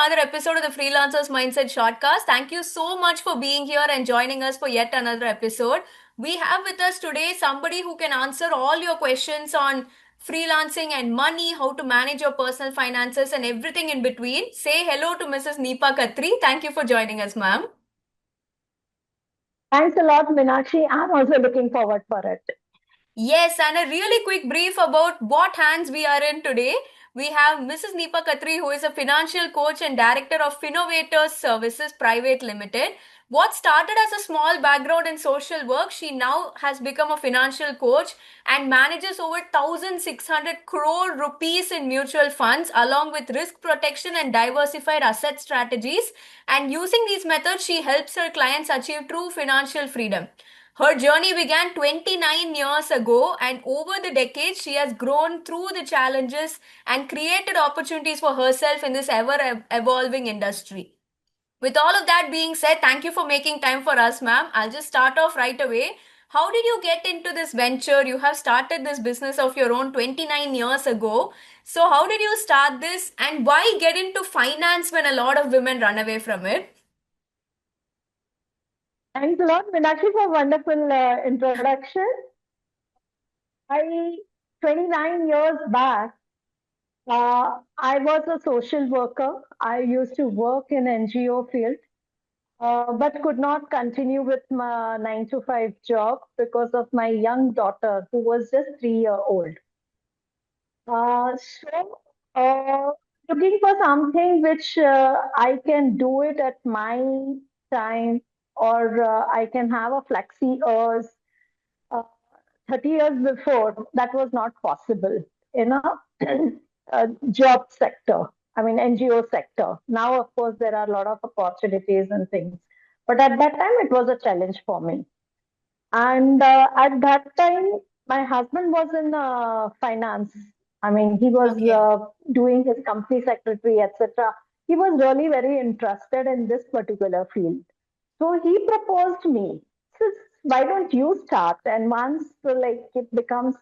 another episode of the Freelancers Mindset Shortcast. Thank you so much for being here and joining us for yet another episode. We have with us today somebody who can answer all your questions on freelancing and money, how to manage your personal finances, and everything in between. Say hello to Mrs. Neepa Khatri. Thank you for joining us, ma'am. Thanks a lot, Meenakshi. I'm also looking forward for it. Yes, and a really quick brief about what hands we are in today. We have Mrs. Neepa Khatri, who is a financial coach and director of Finnovators Services Pvt Ltd. What started as a small background in social work, she now has become a financial coach and manages over 1,600 crore rupees in mutual funds, along with risk protection and diversified asset strategies. And using these methods, she helps her clients achieve true financial freedom. Her journey began 29 years ago, and over the decades, she has grown through the challenges and created opportunities for herself in this ever evolving industry. With all of that being said, thank you for making time for us, ma'am. I'll just start off right away. How did you get into this venture? You have started this business of your own 29 years ago. So, how did you start this, and why get into finance when a lot of women run away from it? Thanks a lot, Meenakshi, for a wonderful introduction. 29 years back, I was a social worker. I used to work in NGO field, but could not continue with my 9 to 5 job because of my young daughter, who was just 3 year old. So, looking for something which I can do it at my time, or I can have a flexi hours. Uh, 30 years before, that was not possible in a, job sector. I mean, NGO sector. Now, of course, there are a lot of opportunities and things. But at that time, it was a challenge for me. And at that time, my husband was in finance. I mean, he was Okay. doing his company secretary, etc. He was really very interested in this particular field. So he proposed me, says, why don't you start? And once like it becomes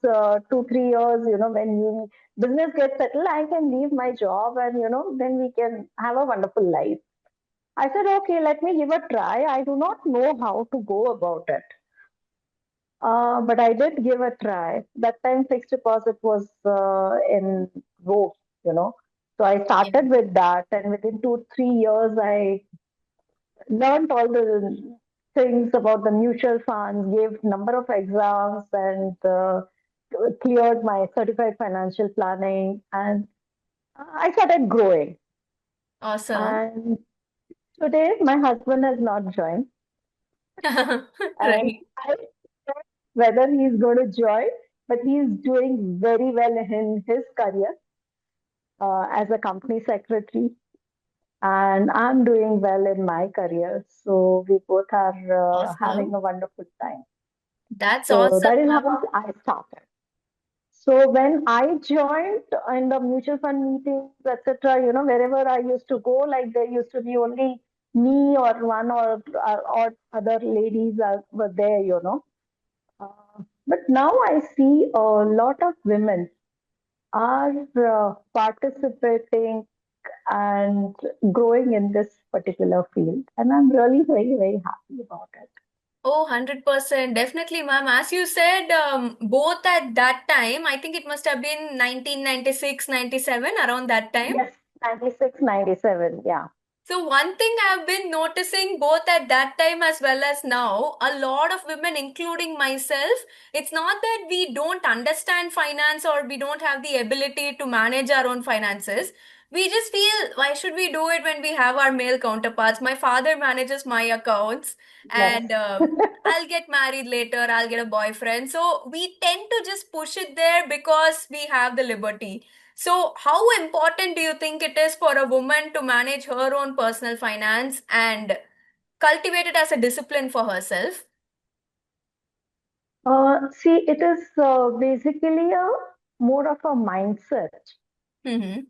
2 3 years, when you business gets settled, I can leave my job, and then we can have a wonderful life. I said, okay, let me give a try. I do not know how to go about it. But I did give a try. That time, fixed deposit was in vogue, you know. So I Yeah. started with that, and within 2 3 years, I learned all the things about the mutual funds, gave number of exams, and cleared my certified financial planning, and I started growing. Awesome. And today, my husband has not joined, and Right. I don't know whether he's going to join, but he's doing very well in his career as a company secretary, and I'm doing well in my career. So we both are having Awesome. a wonderful time. That's So awesome, that is ma'am. how I started. So when I joined in the mutual fund meetings, etc., wherever I used to go, like there used to be only me or one or other ladies were there. But now I see a lot of women are participating and growing in this particular field, and I'm really very very happy about it. Oh, 100%. Definitely, ma'am. As you said, both at that time, I think it must have been 1996, 97, around that time. Yes, 96, 97. Yeah. So one thing I've been noticing both at that time as well as now, a lot of women, including myself, it's not that we don't understand finance or we don't have the ability to manage our own finances. We just feel, why should we do it when we have our male counterparts? My father manages my accounts, Yes. and I'll get married later, I'll get a boyfriend. So we tend to just push it there because we have the liberty. So, how important do you think it is for a woman to manage her own personal finance and cultivate it as a discipline for herself? See, it is basically a more of a mindset. Mm-hmm.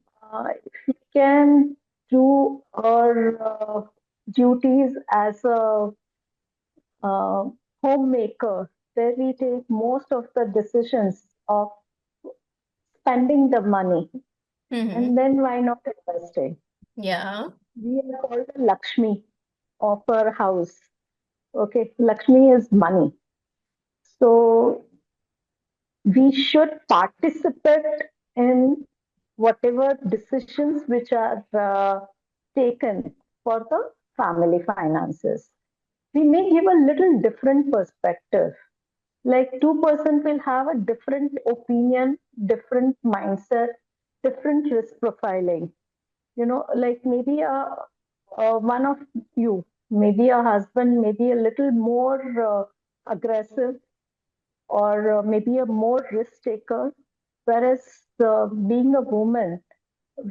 If we can do our duties as a uh, homemaker, where we take most of the decisions of spending the money, Mm-hmm. and then why not investing? Yeah. We are called the Lakshmi of our house. Okay, Lakshmi is money. So we should participate in whatever decisions which are taken for the family finances. We may give a little different perspective. Like two-person will have a different opinion, different mindset, different risk profiling. Like maybe one of you, maybe a husband, maybe a little more aggressive, or maybe a more risk taker. Whereas being a woman,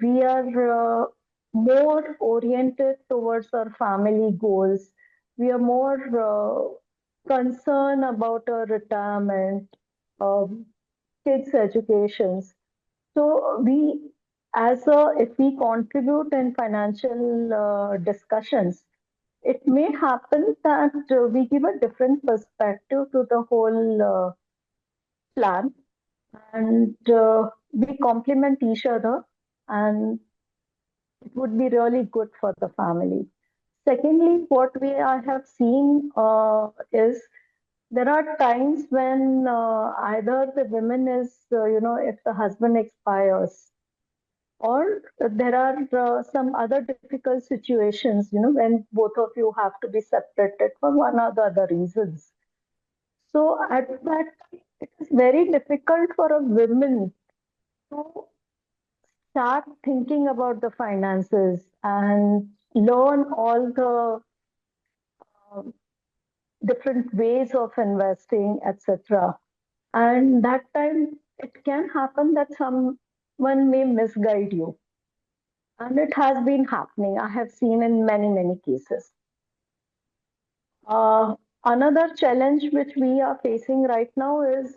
we are more oriented towards our family goals. We are more concerned about our retirement, um, kids' educations. So if we contribute in financial discussions, it may happen that we give a different perspective to the whole plan, and we complement each other, and it would be really good for the family. Secondly, what I have seen is there are times when either the women is, if the husband expires, or there are some other difficult situations, when both of you have to be separated for one or the other reasons. So at that time, it is very difficult for a woman to start thinking about the finances and learn all the um, different ways of investing, etc. And that time it can happen that someone may misguide you. And it has been happening. I have seen in many, many cases. Uh, Another challenge which we are facing right now is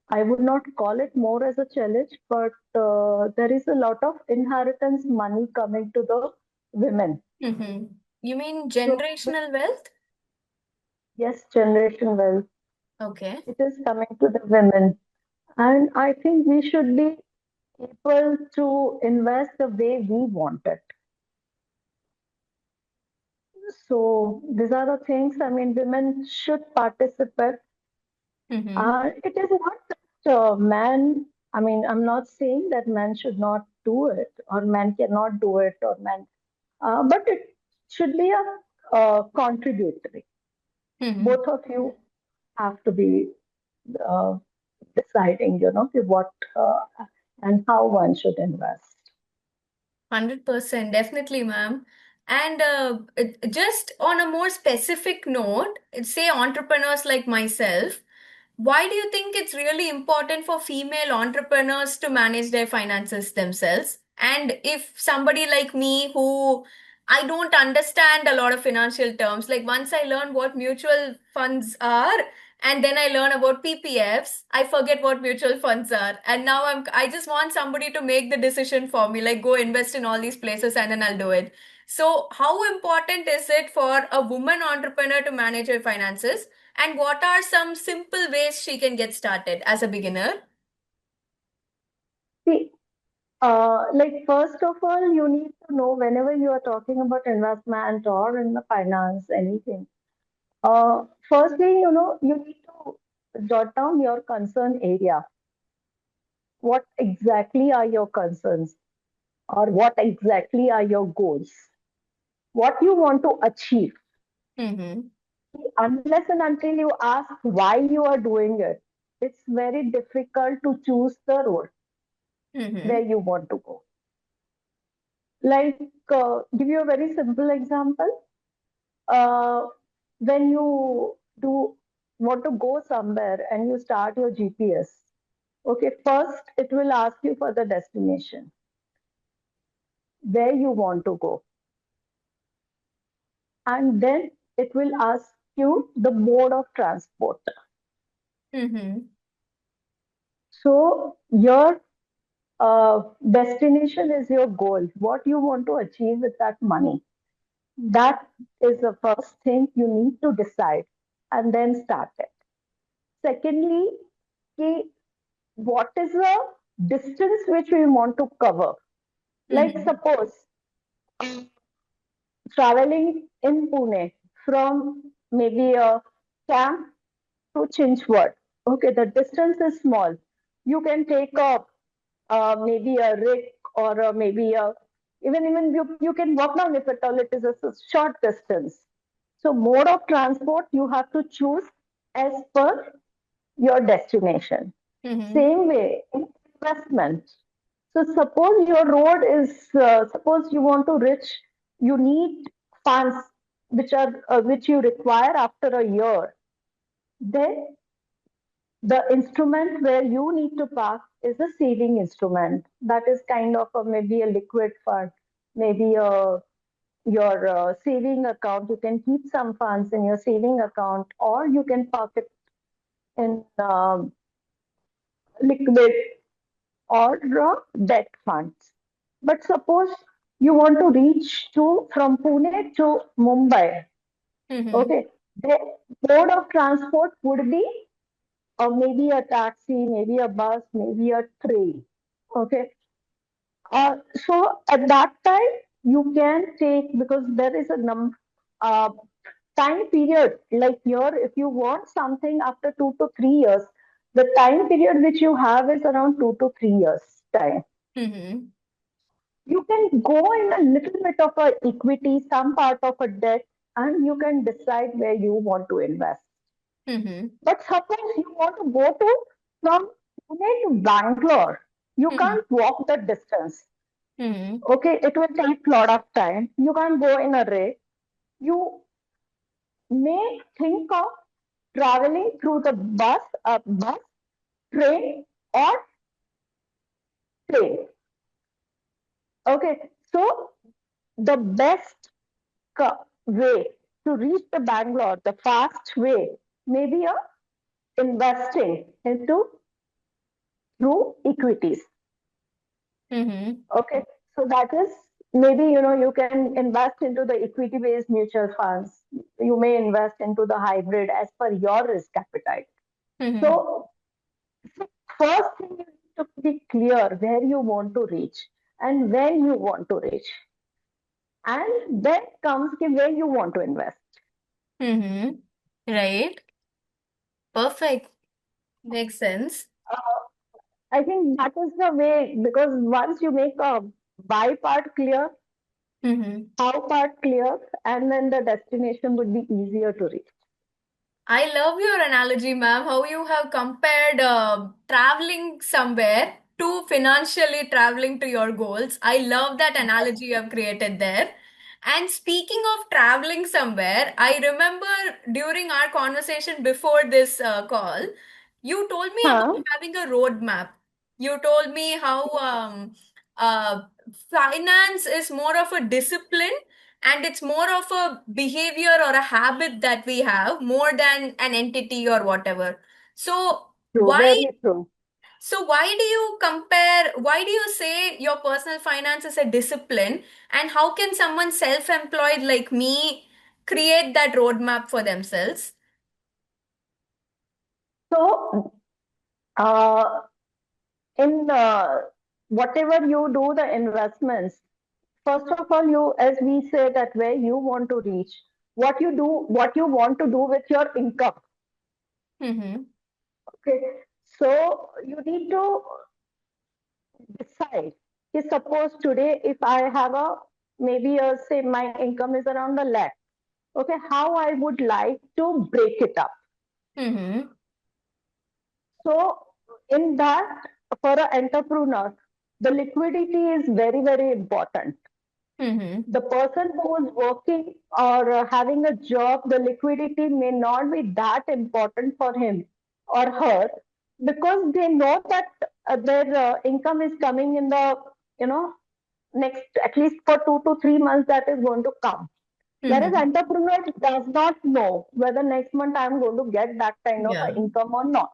I would not call it more as a challenge, but there is a lot of inheritance money coming to the women. Mm-hmm. You mean So, generational wealth? yes, generation wealth, Okay. it is coming to the women. And I think we should be able to invest the way we want it. So, these are the things, I mean, women should participate. Mm-hmm. It is not that man, I mean, I'm not saying that man should not do it, or man cannot do it, or man, but it should be a contributory. Mm-hmm. Both of you have to be uh, deciding, what and how one should invest. 100%, definitely, ma'am. And just on a more specific note, say entrepreneurs like myself, why do you think it's really important for female entrepreneurs to manage their finances themselves? And if somebody like me who I don't understand a lot of financial terms, like once I learn what mutual funds are, and then I learn about PPFs, I forget what mutual funds are. And now I just want somebody to make the decision for me, like go invest in all these places and then I'll do it. So, how important is it for a woman entrepreneur to manage her finances? And what are some simple ways she can get started as a beginner? See, like first of all, you need to know whenever you are talking about investment or in the finance, anything. Firstly, you need to jot down your concern area. What exactly are your concerns, or what exactly are your goals? What you want to achieve. Mm-hmm. Unless and until you ask why you are doing it, it's very difficult to choose the road Mm-hmm. where you want to go. Like, give you a very simple example. Uh, when you do want to go somewhere and you start your GPS, okay, first it will ask you for the destination, where you want to go, and then it will ask you the mode of transport. Mm-hmm. So your destination is your goal, what you want to achieve with that money. That is the first thing you need to decide and then start it. Secondly, what is the distance which we want to cover? Like Mm-hmm. suppose uh, traveling in Pune from maybe a camp to Chinchwad. Okay, the distance is small. You can take a maybe a rig or maybe a even you can walk down if at all it is a short distance. So mode of transport you have to choose as per your destination. Mm-hmm. Same way in investment. So suppose your road is suppose you want to reach, you need funds which you require after a year. Then the instrument where you need to park is a saving instrument. That is kind of maybe a liquid fund, maybe your saving account. You can keep some funds in your saving account, or you can park it in liquid or debt funds. But suppose you want to reach to from Pune to Mumbai. Mm-hmm. Okay, the mode of transport would be maybe a taxi, maybe a bus, maybe a train. Okay. So at that time, you can take because there is a uh, time period. Like here, if you want something after 2 to 3 years, the time period which you have is around 2 to 3 years time. Mm-hmm. You can go in a little bit of a equity, some part of a debt, and you can decide where you want to invest. Mm-hmm. But suppose you want to go to from Pune to Bangalore, you Mm-hmm. can't walk the distance. Mm-hmm. Okay, it will take a lot of time. You can't go in a race. You may think of traveling through the bus, train, or plane. Okay, so the best way to reach the Bangalore, the fast way, may be a investing into through equities. Mm-hmm. Okay, so that is maybe you can invest into the equity based mutual funds. You may invest into the hybrid as per your risk appetite. Mm-hmm. So, first thing you need to be clear where you want to reach and when you want to reach, and then comes where you want to invest. Mm-hmm. Right. Perfect. Makes sense. I think that is the way because once you make a why part clear, Mm-hmm. how part clear, and then the destination would be easier to reach. I love your analogy, ma'am, how you have compared traveling somewhere to financially traveling to your goals. I love that analogy you have created there. And speaking of traveling somewhere, I remember during our conversation before this call, you told me about Huh? having a roadmap. You told me how uh, finance is more of a discipline and it's more of a behavior or a habit that we have more than an entity or whatever. So True, why very true. why do you compare, why do you say your personal finance is a discipline, and how can someone self-employed like me create that roadmap for themselves? So, uh, in whatever you do, the investments, first of all, as we say, that where you want to reach, what you want to do with your income. Mm-hmm. Okay, so you need to decide. Suppose today, if I have maybe say my income is around a lakh. Okay, how I would like to break it up. Mm-hmm. So, in that, for an entrepreneur, the liquidity is very, very important. Mm-hmm. The person who is working or having a job, the liquidity may not be that important for him or her because they know that their income is coming in the, you know, next at least for 2 to 3 months that is going to come. Whereas Mm-hmm. entrepreneur does not know whether next month I'm going to get that kind of Yeah. income or not.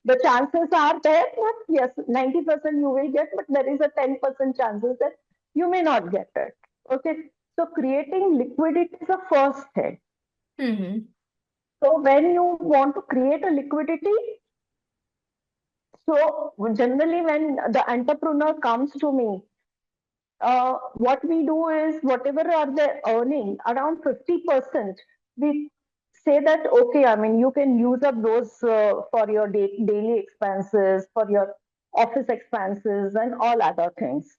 The chances are there that yes, 90% you will get, but there is a 10% chances that you may not get it. Okay. So creating liquidity is the first thing. Mm-hmm. So when you want to create a liquidity, so generally when the entrepreneur comes to me, what we do is whatever are they earning, around 50%, we say that, okay, I mean, you can use up those for your daily expenses, for your office expenses, and all other things.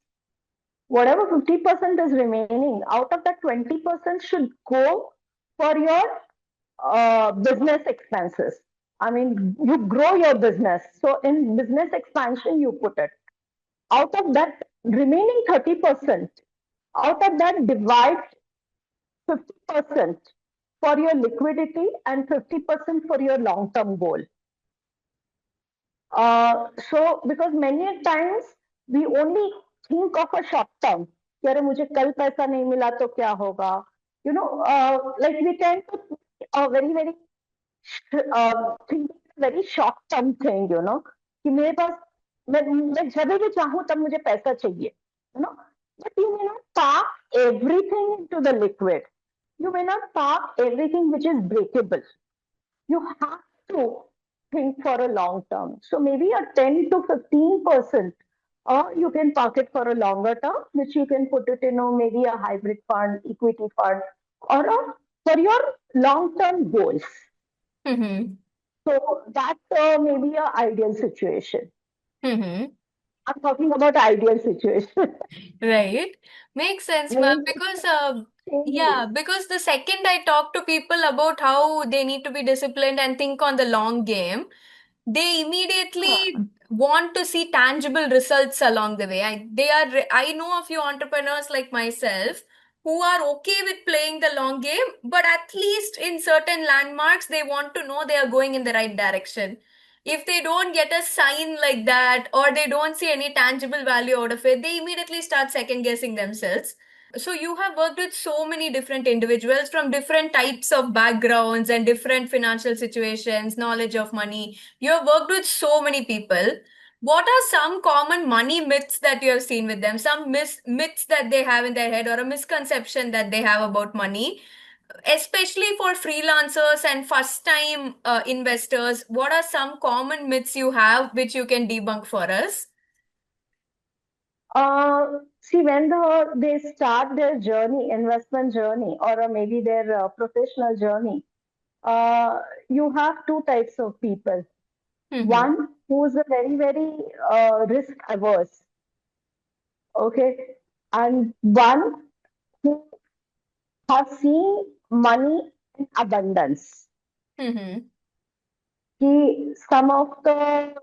Whatever 50% is remaining, out of that 20% should go for your business expenses. I mean, you grow your business. So in business expansion, you put it. Out of that remaining 30%, out of that divide 50% for your liquidity and 50% for your long-term goal. So because many times we only think of a short term. कि अरे मुझे कल पैसा नहीं मिला तो क्या होगा? Like we tend to very think very short term thing, कि मेरे पास मैं जब भी चाहूँ तब मुझे पैसा चाहिए, but you may not park everything into the liquid. You may not park everything which is breakable. You have to think for a long term. So maybe a 10 to 15%, or you can park it for a longer term, which you can put it in maybe a hybrid fund, equity fund, or for your long term goals. Mm-hmm. So that may be an ideal situation. Mm-hmm. I'm talking about ideal situation. Right. Makes sense, ma'am. Maybe Because changes. yeah, because the second I talk to people about how they need to be disciplined and think on the long game, they immediately want to see tangible results along the way. I know a few entrepreneurs like myself who are okay with playing the long game, but at least in certain landmarks, they want to know they are going in the right direction. If they don't get a sign like that or they don't see any tangible value out of it, they immediately start second guessing themselves. So you have worked with so many different individuals from different types of backgrounds and different financial situations, knowledge of money. You have worked with so many people. What are some common money myths that you have seen with them? Some myths that they have in their head or a misconception that they have about money, especially for freelancers and first time investors? What are some common myths you have which you can debunk for us? See, when they start their journey, investment journey, or maybe their professional journey, you have two types of people. Mm-hmm. One who's a very risk averse, okay, and one who has seen money in abundance. Mm-hmm. Some of the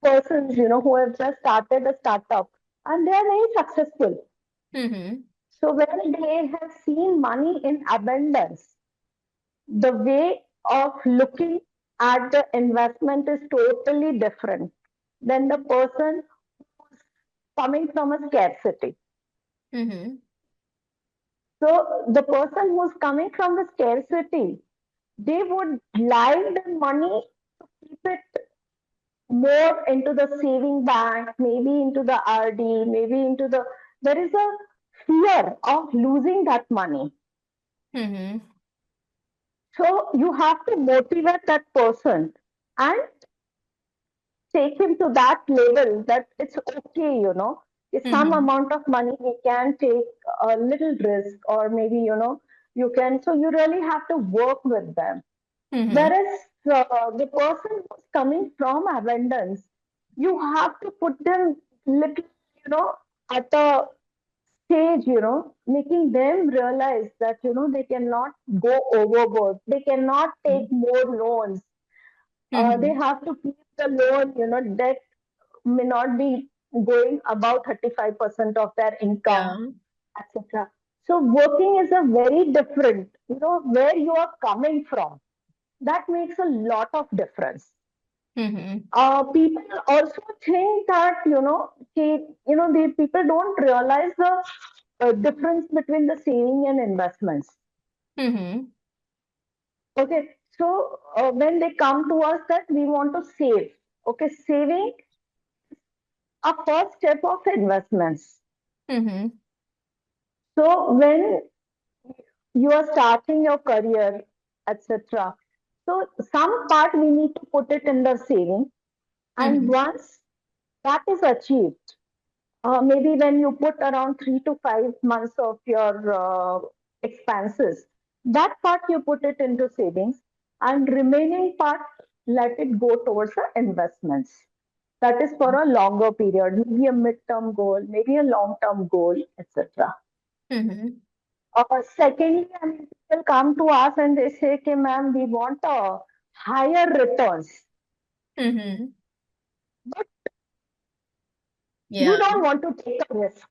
persons, who have just started a startup and they are very successful. Mm-hmm. So when they have seen money in abundance, the way of looking at the investment is totally different than the person who's coming from a scarcity. Mm-hmm. So the person who's coming from the scarcity, they would like the money to keep it more into the saving bank, maybe into the RD, maybe into the. There is a fear of losing that money. Mm-hmm. So you have to motivate that person and take him to that level that it's okay, if some Mm-hmm. amount of money he can take a little risk, or maybe, you can. So you really have to work with them. Mm-hmm. Whereas the person who's coming from abundance, you have to put them little, at a stage, making them realize that, they cannot go overboard. They cannot take more loans. They Mm-hmm. have to keep the loan, debt may not be going above 35% of their income, Yeah. etc. So working is a very different, where you are coming from. That makes a lot of difference. Mm-hmm. People also think that, the people don't realize the difference between the saving and investments. Mm-hmm. Okay, so when they come to us that we want to save, okay, saving a first step of investments. Mm-hmm. So when you are starting your career, etc. So some part we need to put it in the saving, and Mm-hmm. once that is achieved, maybe when you put around 3 to 5 months of your expenses, that part you put it into savings, and remaining part let it go towards the investments. That is for a longer period, maybe a midterm goal, maybe a long-term goal, etc. Mm-hmm. Secondly, I mean, people come to us and they say, "Okay, ma'am, we want a higher returns, Mm-hmm. but you Yeah. don't want to take a risk."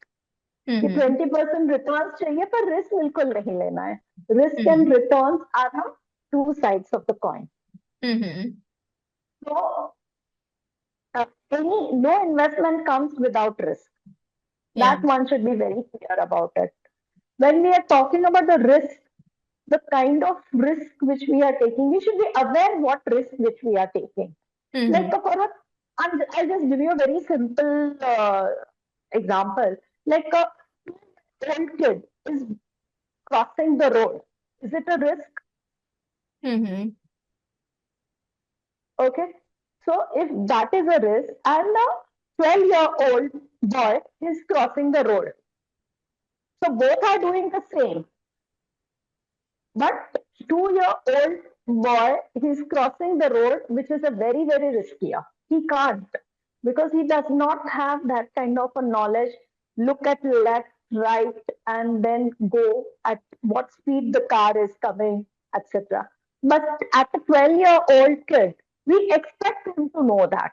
कि Mm-hmm. 20% returns चाहिए पर risk बिल्कुल नहीं लेना है. Risk Mm-hmm. And returns are the two sides of the coin. Mm-hmm. So any no investment comes without risk. Yeah. That one should be very clear about it. When we are talking about the risk, the kind of risk which we are taking, we should be aware what risk which we are taking. Like Mm-hmm. for a, I'll just give you a very simple example. Like a old kid is crossing the road. Is it a risk? Mm-hmm. Okay. So if that is a risk, and a 12-year-old boy is crossing the road. So both are doing the same. But 2-year-old boy, he's crossing the road, which is a very, very riskier. He can't because he does not have that kind of a knowledge. Look at left, right, and then go at what speed the car is coming, etc. But at a 12-year-old kid, we expect him to know that,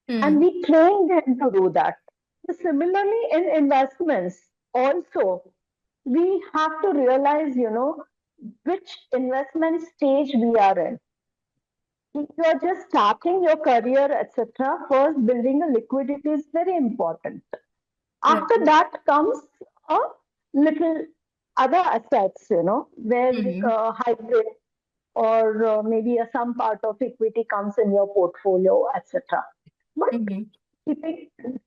and Mm. we train him to do that. So similarly, in investments, also we have to realize, which investment stage we are in. If you are just starting your career, etc., first building a liquidity is very important. Right. After that comes a little other assets, where Mm-hmm. hybrid or maybe some part of equity comes in your portfolio, etc. But Mm-hmm. keeping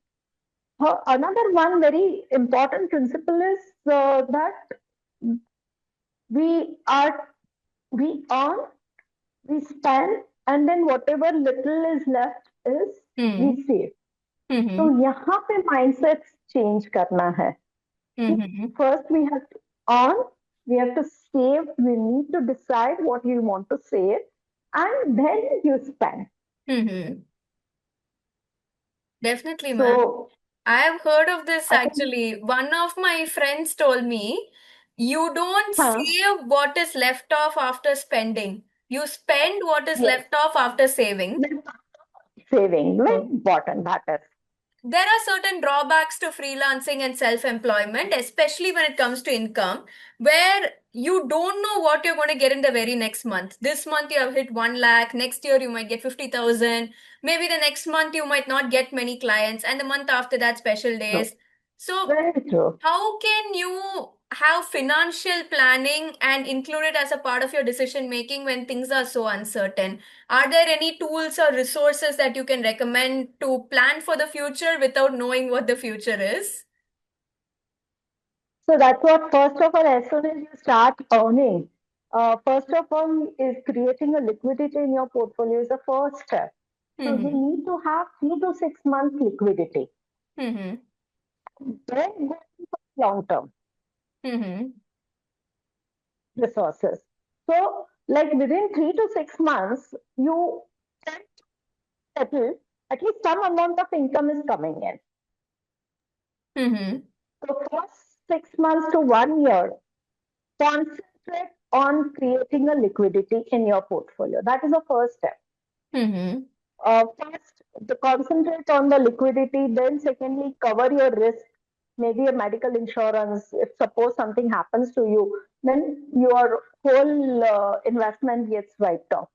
another one very important principle is that we are we earn, we spend, and then whatever little is left is we Mm-hmm. save. तो Mm-hmm. यहाँ पे mindset change करना है. Mm-hmm. First we have to earn, we have to save, we need to decide what you want to save, and then you spend. Mm-hmm. Definitely, ma'am. So I have heard of this I think, actually. One of my friends told me, you don't huh, save what is left off after spending. You spend what is yes, left off after saving. saving, very Oh. important that is. There are certain drawbacks to freelancing and self-employment, especially when it comes to income, where you don't know what you're going to get in the very next month. This month you have hit 1 lakh, next year you might get 50,000, maybe the next month you might not get many clients, and the month after that, special True. days. So, Very true. how can you have financial planning and include it as a part of your decision making when things are so uncertain? Are there any tools or resources that you can recommend to plan for the future without knowing what the future is? So that's what, first of all, as soon as you start earning, first of all, is creating a liquidity in your portfolio is the first step. So you Mm-hmm. need to have 3 to 6 months liquidity. Mm-hmm. Then go for long term Mm-hmm. resources. So, like within 3 to 6 months, you can settle, at least some amount of income is coming in. Mm-hmm. So, first 6 months to 1 year, concentrate on creating a liquidity in your portfolio. That is the first step. Mm-hmm. First, to concentrate on the liquidity, then secondly, cover your risk, maybe a medical insurance. If suppose something happens to you, then your whole investment gets wiped off.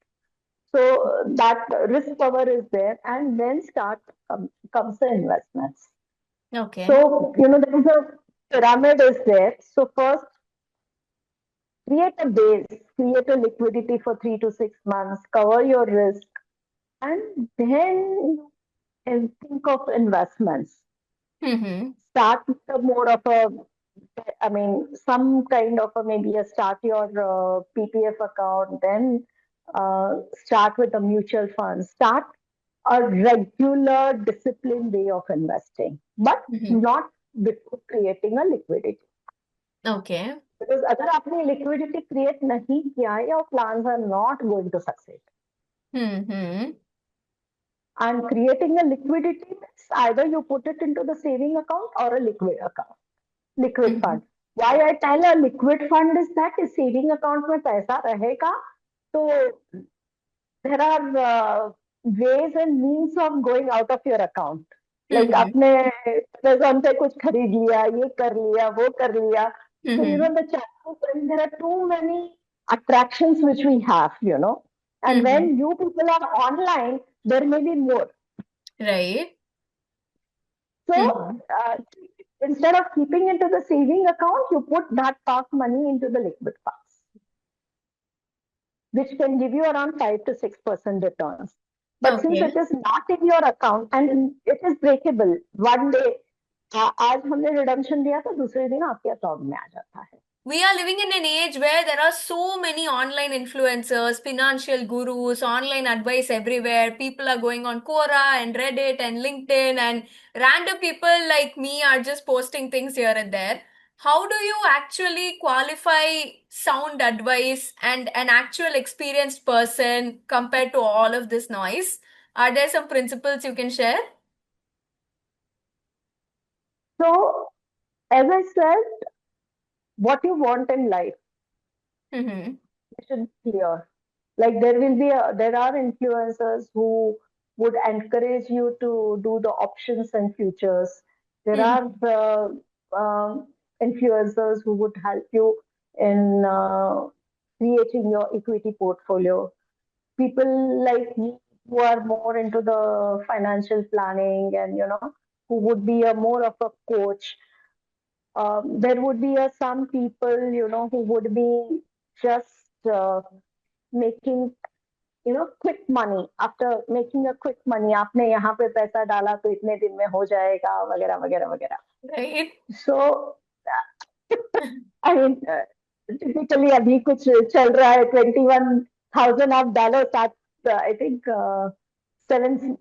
So that risk cover is there, and then comes the investments. Okay. So there is a pyramid is there. So first, create a base, create a liquidity for 3 to 6 months, cover your risk, and then and think of investments. Mm-hmm. Start with a more of a, I mean, some kind of a maybe a start your PPF account, then start with a mutual fund. Start a regular, disciplined way of investing, but Mm-hmm. not before creating a liquidity. Okay. Because अगर आपने liquidity create नहीं किया, your plans are not going to succeed. Mm-hmm. And creating a liquidity means either you put it into the saving account or a liquid account, liquid Mm-hmm. fund. Why I tell a liquid fund is that is saving account में पैसा रहेगा, तो there are ways and means of going out of your account. Like Mm-hmm. आपने Amazon पे कुछ खरीद लिया, ये कर लिया, वो कर लिया. So you Mm-hmm. know the chances when there are too many attractions which we have, and Mm-hmm. when you people are online, there may be more. Right. So Mm-hmm. instead of keeping into the saving account, you put that park money into the liquid funds, which can give you around 5 to 6% returns. But since Okay. it is not in your account and it is breakable, one day आज हमने redemption दिया तो दूसरे दिन आपके account में आ जाता है. We are living in an age where there are so many online influencers, financial gurus, online advice everywhere. People are going on Quora and Reddit and LinkedIn, and random people like me are just posting things here and there. How do you actually qualify sound advice and an actual experienced person compared to all of this noise? Are there some principles you can share? So as I said, what you want in life, Mm-hmm. you should be clear. Like there are influencers who would encourage you to do the options and futures. There are Mm-hmm. influencers who would help you in creating your equity portfolio. People like me who are more into the financial planning and who would be a more of a coach. There would be some people who would be just making quick money. After making a quick money, आपने यहाँ पे पैसा डाला तो इतने दिन में हो जाएगा वगैरह वगैरह वगैरह. Right? So I mean typically अभी कुछ चल रहा है 21,000 आप डालो साथ I think 7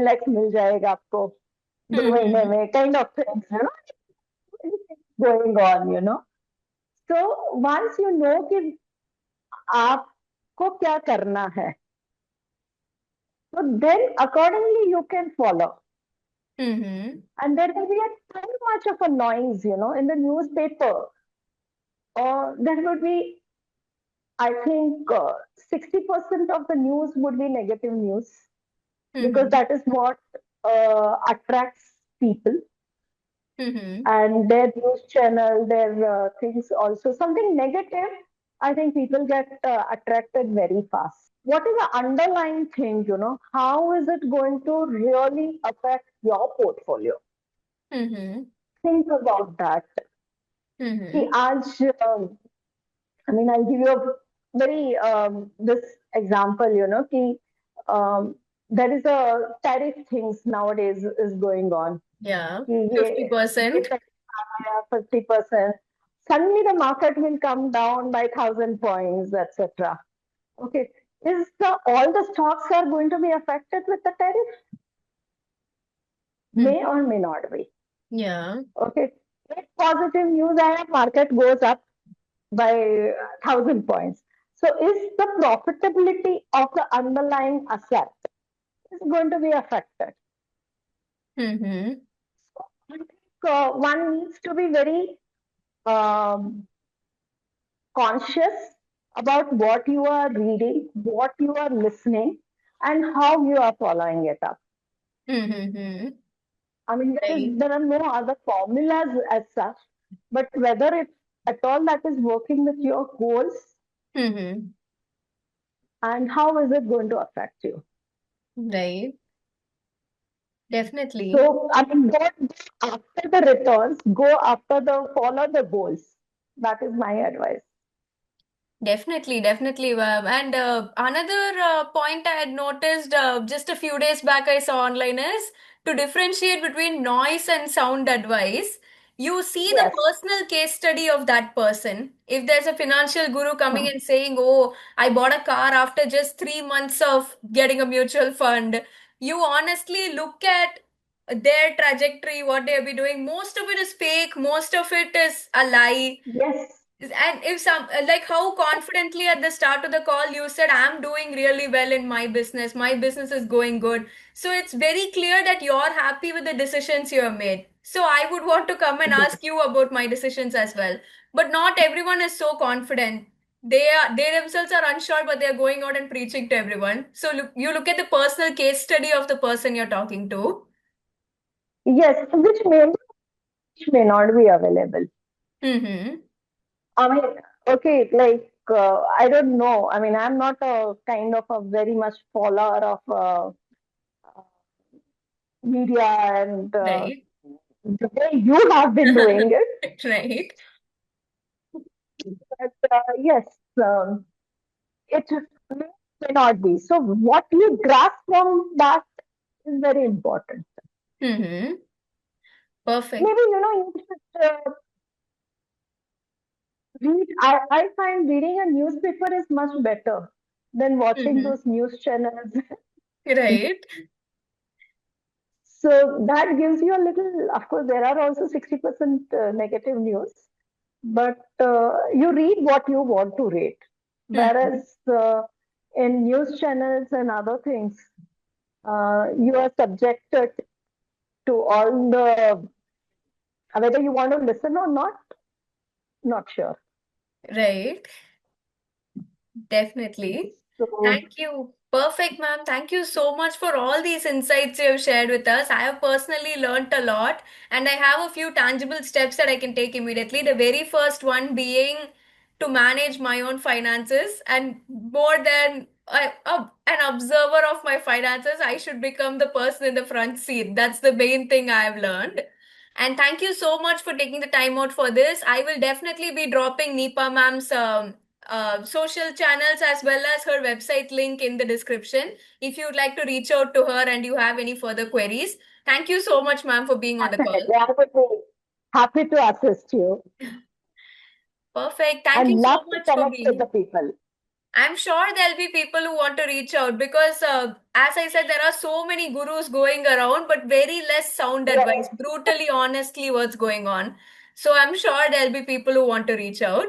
lakhs मिल जाएगा आपको 2 महीने Mm-hmm. में kind of things going on. So once you know कि आपको क्या करना है, so then accordingly you can follow. Mm-hmm. And there will be too much of a noise, in the newspaper. Or there would be, I think, 60% of the news would be negative news because Mm-hmm. that is what attracts people. Mm-hmm. And their news channel, their things also. Something negative, I think people get attracted very fast. What is the underlying thing, How is it going to really affect your portfolio? Mm-hmm. Think about that. कि Mm-hmm. आज I mean, I'll give you a very this example, कि there is a tariff things nowadays is going on. Yeah, कि ये 50%. 50%. Suddenly the market will come down by 1,000 points, etc. Okay, all the stocks are going to be affected with the tariff? May Mm-hmm. or may not be. Yeah. Okay, if positive news आया, market goes up by 1,000 points. So is the profitability of the underlying asset is going to be affected? Mm-hmm. So I think one needs to be very um, conscious about what you are reading, what you are listening, and how you are following it up. Mm-hmm. I mean, Right. there are no other formulas as such, but whether it's at all that is working with your goals Mm-hmm. and how is it going to affect you. Right. Definitely. So, I mean, don't go after the returns, go after follow the goals. That is my advice. Definitely, definitely. And another point I had noticed just a few days back I saw online is to differentiate between noise and sound advice. You see the Yes. personal case study of that person. If there's a financial guru coming Hmm. and saying, "Oh, I bought a car after just 3 months of getting a mutual fund," you honestly look at their trajectory, what they'll be doing. Most of it is fake, most of it is a lie. Yes. And if some, like how confidently at the start of the call you said, I'm doing really well in my business is going good. So it's very clear that you're happy with the decisions you have made. So I would want to come and ask Yes. you about my decisions as well. But not everyone is so confident. They themselves are unsure, but they're going out and preaching to everyone. So you look at the personal case study of the person you're talking to. Yes. Which may not be available. Mm-hmm. I mean, okay, like I don't know. I mean, I'm not a kind of a very much follower of media and Right. the way you have been doing it. Right. But yes, it may not be. So, what you grasp from that is very important. Mm-hmm. Perfect. Maybe you should read. I find reading a newspaper is much better than watching Mm-hmm. those news channels. Right. So that gives you a little. Of course, there are also 60% negative news, but you read what you want to read. Mm-hmm. Whereas in news channels and other things, you are subjected to all the whether you want to listen or not, not sure. Right. Definitely. So Thank you. Perfect, ma'am. Thank you so much for all these insights you have shared with us. I have personally learnt a lot, and I have a few tangible steps that I can take immediately. The very first one being to manage my own finances, and more than an observer of my finances, I should become the person in the front seat. That's the main thing I have learned. And thank you so much for taking the time out for this. I will definitely be dropping Neepa ma'am's social channels as well as her website link in the description if you'd like to reach out to her and you have any further queries. Thank you so much, ma'am, for being on the call. definitely, I would be happy to assist you Perfect. Thank you and so love to much for connect with being. the people. I'm sure there'll be people who want to reach out because, as I said, there are so many gurus going around, but very less sound advice. Yes, Brutally, honestly, what's going on. So I'm sure there'll be people who want to reach out.